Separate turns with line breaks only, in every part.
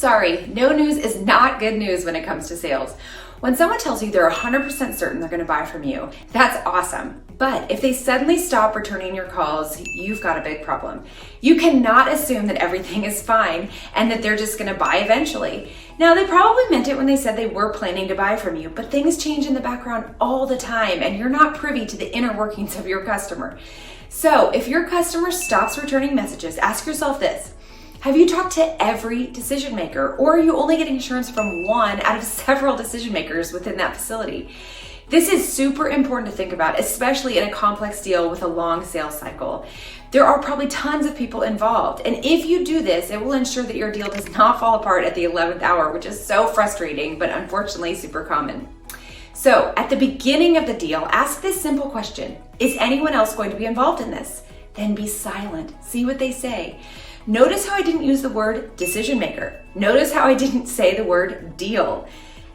Sorry, no news is not good news when it comes to sales. When someone tells you they're 100% certain they're gonna buy from you, that's awesome. But if they suddenly stop returning your calls, you've got a big problem. You cannot assume that everything is fine and that they're just gonna buy eventually. Now, they probably meant it when they said they were planning to buy from you, but things change in the background all the time and you're not privy to the inner workings of your customer. So if your customer stops returning messages, ask yourself this. Have you talked to every decision maker, or are you only getting assurance from one out of several decision makers within that facility? This is super important to think about, especially in a complex deal with a long sales cycle. There are probably tons of people involved, and if you do this, it will ensure that your deal does not fall apart at the 11th hour, which is so frustrating, but unfortunately super common. So at the beginning of the deal, ask this simple question. Is anyone else going to be involved in this? Then be silent. See what they say. Notice how I didn't use the word decision maker. Notice how I didn't say the word deal.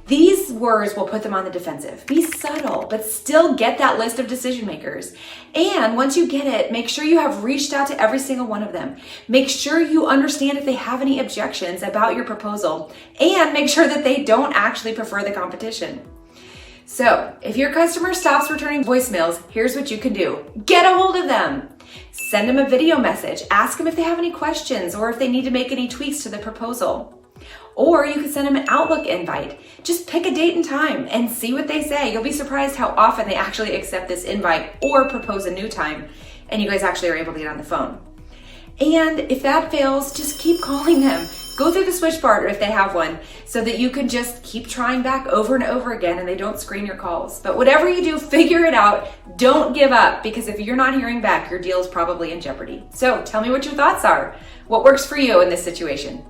These words will put them on the defensive. Be subtle, but still get that list of decision makers. And once you get it, make sure you have reached out to every single one of them. Make sure you understand if they have any objections about your proposal, and make sure that they don't actually prefer the competition. So if your customer stops returning voicemails, here's what you can do. Get a hold of them. Send them a video message. Ask them if they have any questions or if they need to make any tweaks to the proposal. Or you could send them an Outlook invite. Just pick a date and time and see what they say. You'll be surprised how often they actually accept this invite or propose a new time and you guys actually are able to get on the phone. And if that fails, just keep calling them. Go through the switchboard if they have one so that you can just keep trying back over and over again and they don't screen your calls. But whatever you do, figure it out. Don't give up, because if you're not hearing back, your deal is probably in jeopardy. So tell me what your thoughts are. What works for you in this situation?